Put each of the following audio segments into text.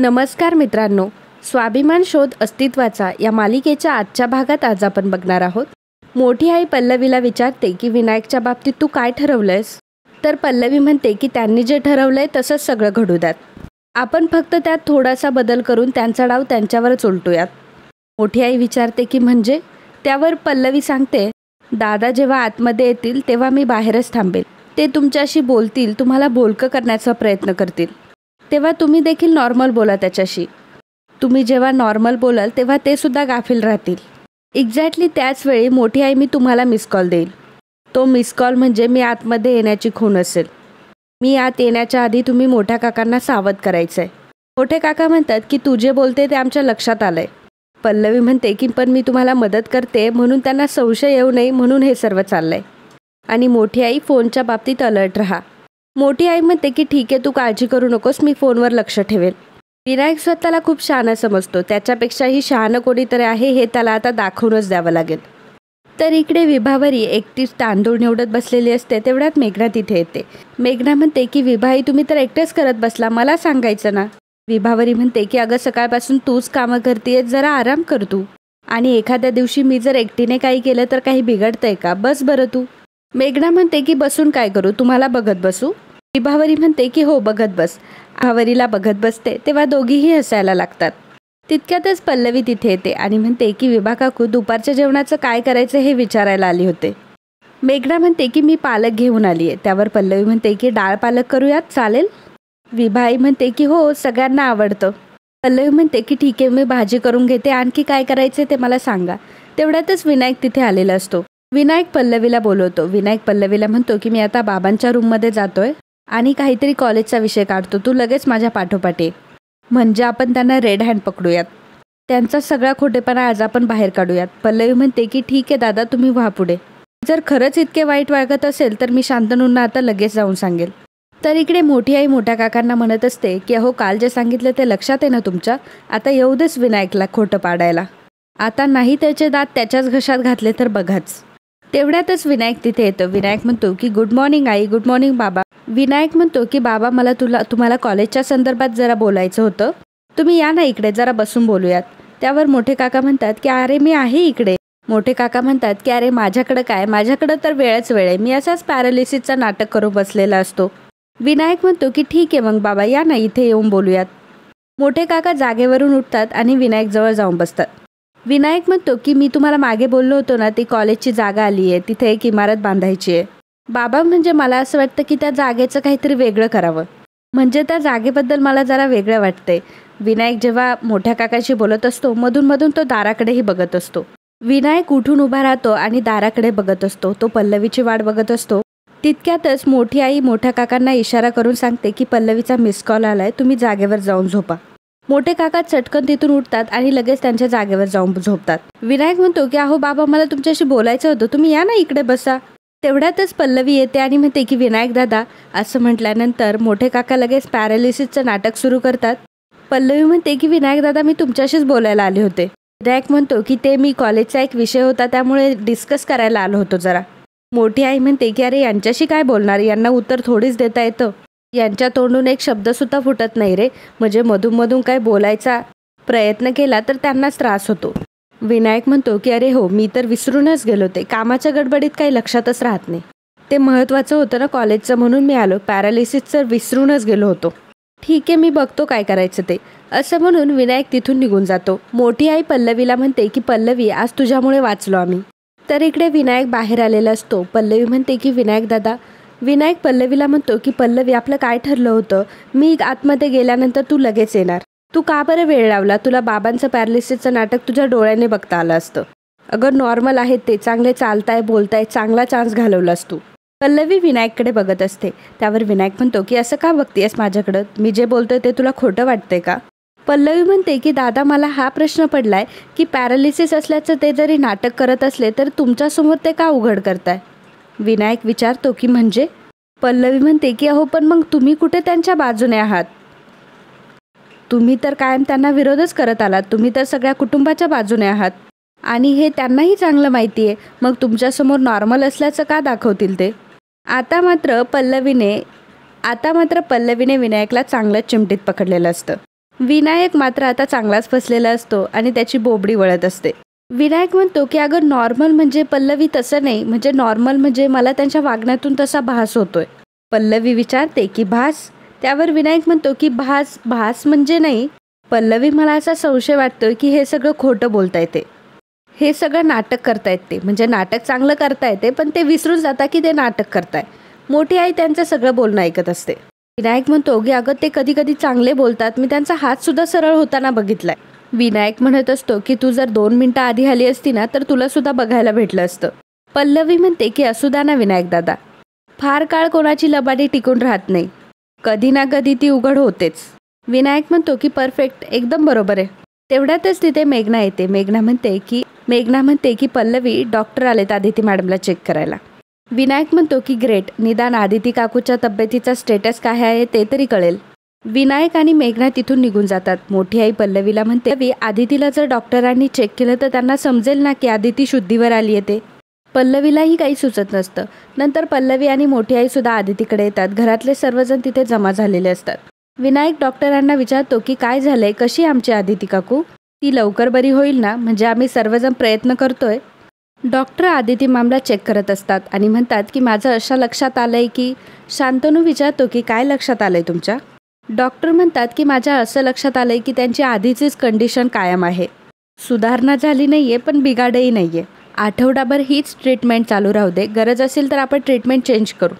नमस्कार मित्रांनो, स्वाभिमान शोध अस्तित्वाचा या मालिकेच्या आजच्या भागात आज आपण बघणार आहोत. मोठी आई पल्लवीला विचारते की विनायकच्या बाबतीत तू काय ठरवलंयस? तर पल्लवी म्हणते की त्यांनी जे ठरवलंय तसंच सगळं घडू द्यात. आपण फक्त त्यात थोडासा बदल करून त्यांचा डाव त्यांच्यावरच उलटूयात. मोठी आई विचारते की म्हणजे? त्यावर पल्लवी सांगते, दादा जेव्हा आतमध्ये येतील तेव्हा मी बाहेरच थांबेल. ते तुमच्याशी बोलतील, तुम्हाला बोलकं करण्याचा प्रयत्न करतील. तेव्हा तुम्ही देखील नॉर्मल बोला त्याच्याशी. तुम्ही जेव्हा नॉर्मल बोलाल तेव्हा ते सुद्धा गाफील राहतील. एक्झॅक्टली त्याच वेळी मोठी आई मी तुम्हाला मिस कॉल देईल. तो मिस कॉल म्हणजे मी आतमध्ये येण्याची खूण असेल. मी आत येण्याच्या आधी तुम्ही मोठ्या काकांना सावध करायचं आहे. मोठे काका म्हणतात की तू जे बोलते ते आमच्या लक्षात आलं आहे. पल्लवी म्हणते की पण मी तुम्हाला मदत करते म्हणून त्यांना संशय येऊ नये म्हणून हे सर्व चाललं आहे. आणि मोठी आई फोनच्या बाबतीत अलर्ट राहा. मोठी आई म्हणते की ठीक आहे, तू काळजी करू नकोस, मी फोनवर लक्ष ठेवेल. विनायक स्वतःला खूप शहाणा समजतो. त्याच्यापेक्षाही शहाणं कोणीतरी आहे हे त्याला आता दाखवूनच द्यावं लागेल. तर इकडे विभावरी एकटीच तांदूळ निवडत बसलेली असते. तेवढ्यात मेघना तिथे येते. मेघना म्हणते की विभाई तुम्ही तर एकटेच करत बसला, मला सांगायचं ना. विभावरी म्हणते की अगं सकाळपासून तूच कामं करतेयस, जरा आराम कर तू. आणि एखाद्या दिवशी मी जर एकटीने काही केलं तर काही बिघडतंय का? बस बरं तू. मेघना म्हणते की बसून काय करू, तुम्हाला बघत बसू? विभावरी म्हणते की हो बघत बस. विभावरीला बघत बसते तेव्हा दोघीही हसायला लागतात. तितक्यातच पल्लवी तिथे येते आणि म्हणते की विभा काकू दुपारच्या जेवणाचं काय करायचं हे विचारायला आली होते. मेघना म्हणते की मी पालक घेऊन आली आहे. त्यावर पल्लवी म्हणते की डाळ पालक करूयात, चालेल? विभाई म्हणते की हो, सगळ्यांना आवडतं. पल्लवी म्हणते की ठीक आहे, मी भाजी करून घेते, आणखी काय करायचे ते मला सांगा. तेवढ्यातच विनायक तिथे आलेला असतो. विनायक पल्लवीला बोलवतो. विनायक पल्लवीला म्हणतो की मी आता बाबांच्या रूममध्ये जातोय आणि काहीतरी कॉलेजचा विषय काढतो, तू लगेच माझ्या पाठोपाठ ये. म्हणजे आपण त्यांना रेड हँड पकडूयात. त्यांचा सगळा खोटेपणा आज आपण बाहेर काढूयात. पल्लवी म्हणते की ठीक आहे दादा, तुम्ही व्हा पुढे. जर खरंच इतके वाईट वागत असेल तर मी शांतनूंना आता लगेच जाऊन सांगेल. तर इकडे मोठी आई मोठ्या काकांना म्हणत असते की अहो काल जे सांगितलं ते लक्षात आहे ना तुमच्या? आता येऊ देच विनायकला खोटं पाडायला. आता नाही त्याचे दात त्याच्याच घशात घातले तर बघाच. तेवढ्यातच विनायक तिथे येतो. विनायक म्हणतो की good morning I. Good morning बाबा. विनायक म्हणतो की बाबा मला तुम्हाला कॉलेजच्या संदर्भात जरा बोलायचं होतं, तुम्ही या ना इकडे, जरा बसून बोलूयात. त्यावर मोठे काका म्हणतात की अरे मी आहे इकडे. मोठे काका म्हणतात की अरे माझ्याकडं काय, माझ्याकडं तर वेळच वेळ आहे, मी असाच पॅरालिसिसचं नाटक करून बसलेला असतो. विनायक म्हणतो की ठीक आहे मग बाबा, या ना इथे येऊन बोलूयात. मोठे काका जागेवरून उठतात आणि विनायक जवळ जाऊन बसतात. विनायक म्हणतो की मी तुम्हाला मागे बोललो होतो ना, ती कॉलेजची जागा आली आहे, तिथे एक इमारत बांधायची आहे. बाबा म्हणजे मला असं वाटतं की त्या जागेचं काहीतरी वेगळं करावं. म्हणजे त्या जागेबद्दल मला जरा वेगळं वाटतंय. विनायक जेव्हा मोठ्या काकाशी बोलत असतो मधून मधून तो दाराकडेही बघत असतो. विनायक उठून उभा राहतो आणि दाराकडे बघत असतो. तो पल्लवीची वाट बघत असतो. तितक्यातच मोठी आई मोठ्या काकांना इशारा करून सांगते की पल्लवीचा मिस कॉल आलाय, तुम्ही जागेवर जाऊन झोपा. मोठे काका चटकन तिथून उठतात आणि लगेच त्यांच्या जागेवर जाऊन झोपतात. विनायक म्हणतो की अहो बाबा मला तुमच्याशी बोलायचं होतं, तुम्ही या ना इकडे बसा. तेवढ्यातच पल्लवी येते आणि म्हणते की विनायक दादा. असं म्हटल्यानंतर मोठे काका लगेच पॅरालिसिसचं नाटक सुरू करतात. पल्लवी म्हणते की विनायक दादा मी तुमच्याशीच बोलायला आले होते. विनायक म्हणतो की ते मी कॉलेजचा एक विषय होता त्यामुळे डिस्कस करायला आलो होतो जरा. मोठी आई म्हणते की अरे यांच्याशी काय बोलणार, यांना उत्तर थोडीच देता येतं. यांच्या तोंडून एक शब्दसुद्धा फुटत नाही रे, म्हणजे मधून मधून काय बोलायचा प्रयत्न केला तर त्यांनाच त्रास होतो. विनायक म्हणतो की अरे हो, मी तर विसरूनच गेलो होते, कामाच्या गडबडीत काही लक्षातच राहत नाही. ते महत्त्वाचं होतं ना कॉलेजचं म्हणून मी आलो, पॅरालिसिसचं विसरूनच गेलो होतो. ठीक आहे, मी बघतो काय करायचं ते. असं म्हणून विनायक तिथून निघून जातो. मोठी आई पल्लवीला म्हणते की पल्लवी आज तुझ्यामुळे वाचलो आम्ही. तर इकडे विनायक बाहेर आलेला असतो. पल्लवी म्हणते की विनायक दादा. विनायक पल्लवीला म्हणतो की पल्लवी आपलं काय ठरलं होतं, मी आतमध्ये गेल्यानंतर तू लगेच येणार. तू का बरं वेळ लावला? तुला बाबांचं पॅरालिसिसचं नाटक तुझ्या डोळ्याने बघता आलं असतं. अगं नॉर्मल आहेत ते, चांगले चालताय बोलताय, चांगला चान्स घालवलास तू. पल्लवी विनायककडे बघत असते. त्यावर विनायक म्हणतो की असं का बघतेस माझ्याकडं, मी जे बोलतोय ते तुला खोटं वाटतंय का? पल्लवी म्हणते की दादा मला हा प्रश्न पडलाय की पॅरालिसिस असल्याचं ते जरी नाटक करत असले तर तुमच्यासमोर ते का उघड करताय? विनायक विचारतो की म्हणजे? पल्लवी म्हणते की अहो पण मग तुम्ही कुठे त्यांच्या बाजूने आहात? तुम्ही तर कायम त्यांना विरोधच करत आलात, तुम्ही तर सगळ्या कुटुंबाच्या बाजूने आहात आणि हे त्यांनाही चांगलं माहिती आहे. मग तुमच्यासमोर नॉर्मल असल्याचं का दाखवतील ते? आता मात्र पल्लवीने विनायकला चांगलंच चिमटीत पकडलेलं असतं. विनायक मात्र आता चांगलाच फसलेला असतो आणि त्याची बोबडी वळत असते. विनायक म्हणतो की अगं नॉर्मल म्हणजे पल्लवी तसं नाही, म्हणजे नॉर्मल म्हणजे मला त्यांच्या वागण्यातून तसा भास होतोय. पल्लवी विचारते की भास? त्यावर विनायक म्हणतो की भास भास म्हणजे नाही पल्लवी, मला असा संशय वाटतोय की हे सगळं खोटं बोलता येते, हे सगळं नाटक करता येते. म्हणजे नाटक चांगलं करता येते पण ते विसरून जाता की ते नाटक करताय. मोठी आई त्यांचं सगळं बोलणं ऐकत असते. विनायक म्हणतो की अगं ते कधी कधी चांगले बोलतात, मी त्यांचा हात सुद्धा सरळ होताना बघितलाय. विनायक म्हणत असतो की तू जर 2 मिनिटं आधी आली असती ना तर तुला सुद्धा बघायला भेटलं असतं. पल्लवी म्हणते की असू द्या ना विनायक दादा, फार काळ कोणाची लबाडी टिकून राहत नाही, कधी ना कधी ती उघड होतेच. विनायक म्हणतो की परफेक्ट, एकदम बरोबर आहे. तेवढ्यातच तिथे मेघना येते. मेघना म्हणते की पल्लवी डॉक्टर आलेत आदिती मॅडमला चेक करायला. विनायक म्हणतो की ग्रेट, निदान आदिती काकूच्या तब्येतीचा स्टेटस काय आहे ते तरी कळेल. विनायक आणि मेघना तिथून निघून जातात. मोठी आई पल्लवीला म्हणते आदितीला जर डॉक्टरांनी चेक केलं तर त्यांना समजेल ना की आदिती शुद्धीवर आली येते. पल्लवीलाही काही सुचत नसतं. नंतर पल्लवी आणि मोठी आई सुद्धा आदितीकडे येतात. घरातले सर्वजण तिथे जमा झालेले असतात. विनायक डॉक्टरांना विचारतो की काय झालंय, कशी आमची आदिती काकू, ती लवकर बरी होईल ना, म्हणजे आम्ही सर्वजण प्रयत्न करतोय. डॉक्टर आदिती मॅमला चेक करत असतात आणि म्हणतात की माझं अशा लक्षात आलंय की, शांतनू विचारतो की काय लक्षात आलंय तुमच्या. डॉक्टर म्हणतात की माझ्या असं लक्षात आलंय की त्यांची आधीचीच कंडिशन कायम आहे, सुधारणा झाली नाहीये पण बिघाडही नाहीये. आठवडाभर हीच ट्रीटमेंट चालू राहू दे, गरज असेल तर आपण ट्रीटमेंट चेंज करू.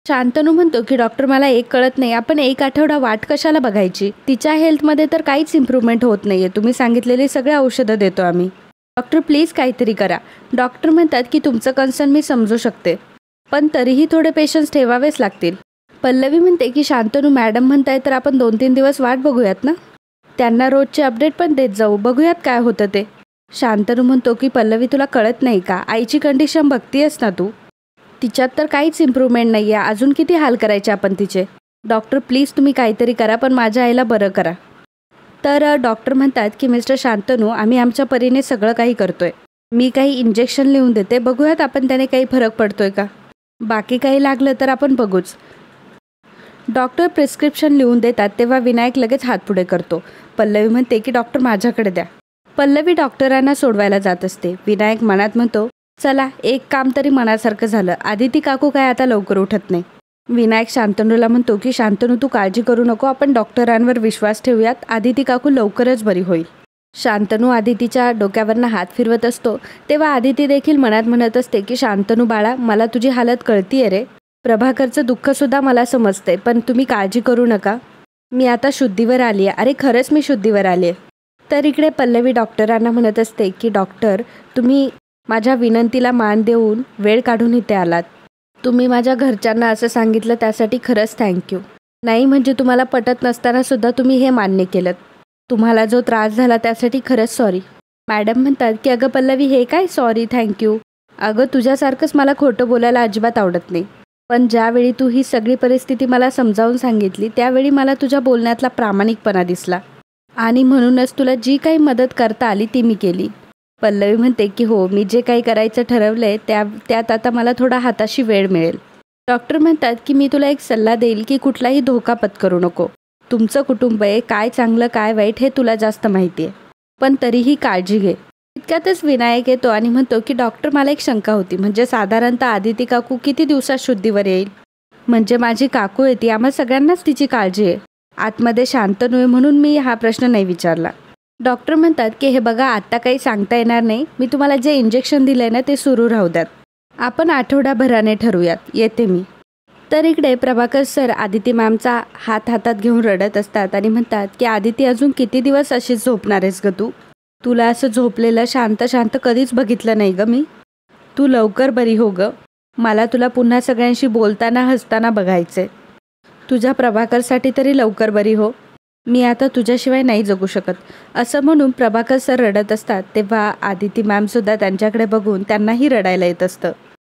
शांतनू म्हणतो की डॉक्टर मला एक कळत नाही, आपण 1 आठवडा वाट कशाला बघायची, तिच्या हेल्थमध्ये तर काहीच इम्प्रूव्हमेंट होत नाहीये, तुम्ही सांगितलेली सगळे औषधं देतो आम्ही, डॉक्टर प्लीज काहीतरी करा. डॉक्टर म्हणतात की तुमचं कन्सर्न मी समजू शकते पण तरीही थोडे पेशन्स ठेवावेच लागतील. पल्लवी म्हणते की शांतनू मॅडम म्हणताय तर आपण 2-3 दिवस वाट बघूयात ना, त्यांना रोजचे अपडेट पण देत जाऊ, बघूयात काय होतं ते. शांतनू म्हणतो की पल्लवी तुला कळत नाही का, आईची कंडिशन बघतीयस ना तू, तिच्यात तर काहीच इम्प्रूव्हमेंट नाही आहे, अजून किती हाल करायचे आपण तिचे. डॉक्टर प्लीज तुम्ही काहीतरी करा पण माझ्या आईला बरं करा. तर डॉक्टर म्हणतात की मिस्टर शांतनू आम्ही आमच्या परीने सगळं काही करतोय, मी काही इंजेक्शन लिहून देते, बघूयात आपण त्याने काही फरक पडतोय का, बाकी काही लागलं तर आपण बघूच. डॉक्टर प्रिस्क्रिप्शन लिहून देतात तेव्हा विनायक लगेच हात पुढे करतो. पल्लवी म्हणते की डॉक्टर माझ्याकडे द्या. पल्लवी डॉक्टरांना सोडवायला जात असते. विनायक मनात म्हणतो चला एक काम तरी मनासारखं झालं, आदिती काकू काय आता लवकर उठत नाही. विनायक शांतनूला म्हणतो की शांतनू तू काळजी करू नको, आपण डॉक्टरांवर विश्वास ठेवूयात, आदिती काकू लवकरच बरी होईल. शांतनू आदितीच्या डोक्यावरनं हात फिरवत असतो तेव्हा आदिती देखील मनात म्हणत असते की शांतनू बाळा, मला तुझी हालत कळतीये रे, प्रभाकरचं दुःखसुद्धा मला समजते, पण तुम्ही काळजी करू नका, मी आता शुद्धीवर आली आहे, अरे खरंच मी शुद्धीवर आली आहे. तर इकडे पल्लवी डॉक्टरांना म्हणत असते की डॉक्टर तुम्ही माझ्या विनंतीला मान देऊन वेळ काढून इथे आलात, तुम्ही माझ्या घरच्यांना असं सांगितलं त्यासाठी खरंच थँक्यू. नाही म्हणजे तुम्हाला पटत नसताना सुद्धा तुम्ही हे मान्य केलं, तुम्हाला जो त्रास झाला त्यासाठी खरंच सॉरी. मॅडम म्हणतात की अगं पल्लवी हे काय सॉरी थँक्यू, अगं तुझ्यासारखंच मला खोटं बोलायला अजिबात आवडत नाही, पण ज्यावेळी तू ही सगळी परिस्थिती मला समजावून सांगितली त्यावेळी मला तुझ्या बोलण्यातला प्रामाणिकपणा दिसला आणि म्हणूनच तुला जी काही मदत करता आली ती मी केली. पल्लवी म्हणते की हो, मी जे काही करायचं ठरवलंय त्यात आता मला थोडा हाताशी वेळ मिळेल. डॉक्टर म्हणतात की मी तुला एक सल्ला देईल की कुठलाही धोका पत्करू नको, तुमचं कुटुंब आहे, काय चांगलं काय वाईट हे तुला जास्त माहिती आहे, पण तरीही काळजी घे. इतक्यातच विनायक येतो आणि म्हणतो की डॉक्टर मला एक शंका होती, म्हणजे साधारणतः आदिती काकू किती दिवसात शुद्धीवर येईल, म्हणजे माझी काकू आहे ती, आम्हा सगळ्यांनाच तिची काळजी आहे, आतमध्ये शांतनू आहे म्हणून मी हा प्रश्न नाही विचारला. डॉक्टर म्हणतात की हे बघा आत्ता काही सांगता येणार नाही, मी तुम्हाला जे इंजेक्शन दिलं आहे ना ते सुरू राहू द्यात, आपण आठवडाभराने ठरवूयात, येते मी. तर इकडे प्रभाकर सर आदिती मॅमचा हात हातात घेऊन रडत असतात आणि म्हणतात की आदिती अजून किती दिवस अशीच झोपणार आहेस ग तू, तुला असं झोपलेलं शांत शांत कधीच बघितलं नाही ग मी, तू लवकर बरी हो ग, मला तुला पुन्हा सगळ्यांशी बोलताना हसताना बघायचे, तुझ्या प्रभाकरसाठी तरी लवकर बरी हो, मी आता तुझ्याशिवाय नाही जगू शकत. असं म्हणून प्रभाकर सर रडत असतात तेव्हा आदिती मॅमसुद्धा त्यांच्याकडे बघून त्यांनाही रडायला येत असतं,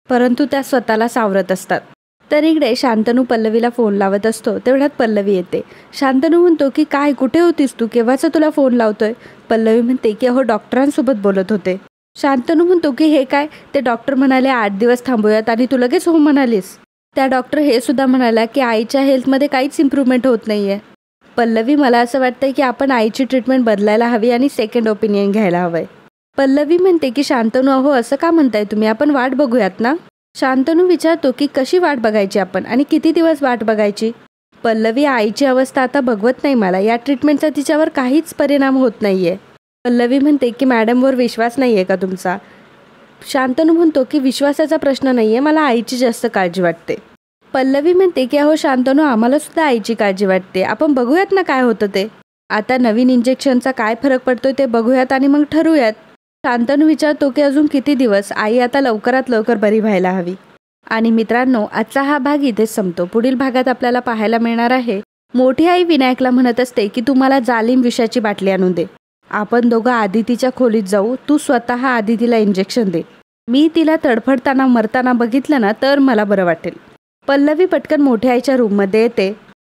परंतु त्या स्वतःला सावरत असतात. तर इकडे शांतनू पल्लवीला फोन लावत असतो तेवढ्यात पल्लवी येते. शांतनू म्हणतो की काय कुठे होतीस तू, केव्हाचा तुला फोन लावतोय. पल्लवी म्हणते की अहो डॉक्टरांसोबत बोलत होते. शांतनू म्हणतो की हे काय, ते डॉक्टर म्हणाले 8 दिवस थांबूयात आणि तू लगेच हो म्हणालीस. त्या डॉक्टर हे सुद्धा म्हणाला की आईच्या हेल्थमध्ये काहीच इम्प्रूव्हमेंट होत नाही आहे. पल्लवी, मला असं वाटतंय की आपण आईची ट्रीटमेंट बदलायला हवी आणि सेकंड ओपिनियन घ्यायला हवंय. पल्लवी म्हणते की शांतनू, अहो असं का म्हणताय तुम्ही, आपण वाट बघूयात ना. शांतनू विचारतो की कशी वाट बघायची आपण आणि किती दिवस वाट बघायची. पल्लवी, आईची अवस्था आता बघवत नाही मला, या ट्रीटमेंटचा तिच्यावर काहीच परिणाम होत नाहीये. पल्लवी म्हणते की मॅडमवर विश्वास नाहीये का तुमचा. शांतनू म्हणतो की विश्वासाचा प्रश्न नाहीये, मला आईची जास्त काळजी वाटते. पल्लवी म्हणते की अहो शांतनू, आम्हाला सुद्धा आईची काळजी वाटते, आपण बघूयात ना काय होतं ते. आता नवीन इंजेक्शनचा काय फरक पडतोय ते बघूयात आणि मग ठरवूयात. शांतनू विचारतो की अजून किती दिवस, आई आता लवकरात लवकर बरी व्हायला हवी. आणि मित्रांनो, आजचा हा भाग इथेच संपतो. पुढील भागात आपल्याला पाहायला मिळणार आहे, मोठी आई विनायकला म्हणत असते की तू मला जालिम विषाची बाटली आणून दे, आपण दोघं आदितीच्या खोलीत जाऊ, तू स्वतः आदितीला इंजेक्शन दे, मी तिला तडफडताना मरताना बघितलं ना तर मला बरं वाटेल. पल्लवी पटकन मोठ्या आईच्या रूममध्ये येते.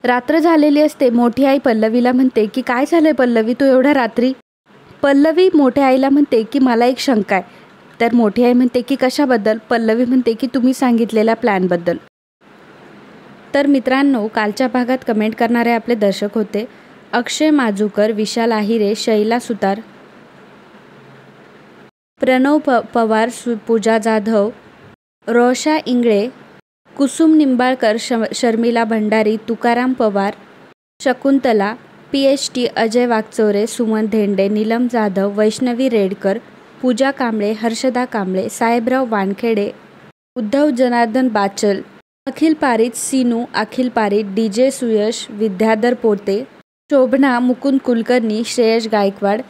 रात्र झालेली असते. मोठी आई पल्लवीला म्हणते की काय झालंय पल्लवी, तू एवढ्या रात्री. पल्लवी मोठ्या आईला म्हणते की मला एक शंका आहे. तर मोठी आई म्हणते की कशाबद्दल. पल्लवी म्हणते की तुम्ही सांगितलेल्या प्लॅनबद्दल. तर मित्रांनो, कालच्या भागात कमेंट करणारे आपले दर्शक होते अक्षय माजूकर, विशाल आहिरे, शैला सुतार, प्रणव पवार, पूजा जाधव, रोशा इंगळे, कुसुम निंबाळकर, शर्मिला भंडारी, तुकाराम पवार, शकुंतला, PhD, अजय वागचौरे, सुमन धेंडे, नीलम जाधव, वैष्णवी रेडकर, पूजा कांबळे, हर्षदा कांबळे, साहेबराव वानखेडे, उद्धव जनार्दन बाचल, अखिल पारित, सीनू, अखिल पारित, DJ सुयश, विद्याधर पोते, शोभना, मुकुंद कुलकर्णी, श्रेयश गायकवाड,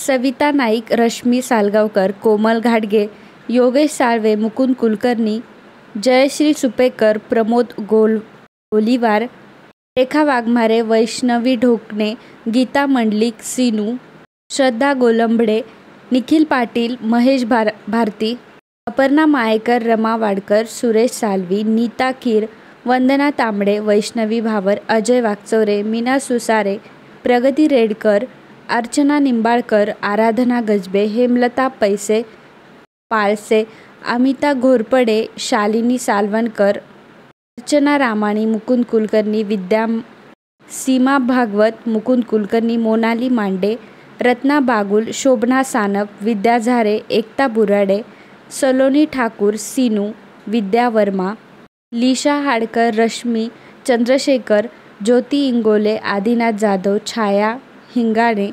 सविता नाईक, रश्मी सालगावकर, कोमल घाटगे, योगेश साळवे, मुकुंद कुलकर्णी, जयश्री सुपेकर, प्रमोद गोलीवार, रेखा वाघमारे, वैष्णवी ढोकणे, गीता मंडलिक, सीनू, श्रद्धा गोलंबडे, निखिल पाटील, महेश भारती, अपर्णा मायेकर, रमा वाडकर, सुरेश सालवी, नीता कीर, वंदना तांबडे, वैष्णवी भावर, अजय वागचौरे, मीना सुसारे, प्रगती रेडकर, अर्चना निंबाळकर, आराधना गजबे, हेमलता पैसे पाळसे, अमिता घोरपडे, शालिनी सालवणकर, अर्चना रामाणी, मुकुंद कुलकर्णी, सीमा भागवत, मुकुंद कुलकर्णी, मोनाली मांडे, रत्ना बागुल, शोभना सानप, विद्या झारे, एकता बुराडे, सलोनी ठाकूर, सीनू, विद्या वर्मा, लीशा हाडकर, रश्मी चंद्रशेखर, ज्योती इंगोले, आदिनाथ जाधव, छाया हिंगाणे,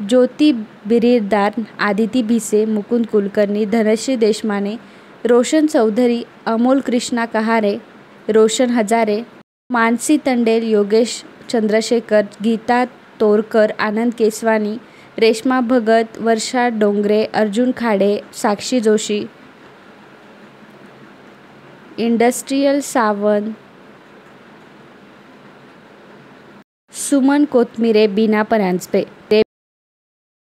ज्योती बिरीरदार, आदिती भिसे, मुकुंद कुलकर्णी, धनश्री देशमाने, रोशन चौधरी, अमोल कृष्णा कहारे, रोशन हजारे, मानसी तंडेल, योगेश चंद्रशेखर, गीता तोरकर, आनंद केसवानी, रेश्मा भगत, वर्षा डोंगरे, अर्जुन खाडे, साक्षी जोशी, इंडस्ट्रियल सावंत, सुमन कोथमिरे, बीना परांजपे.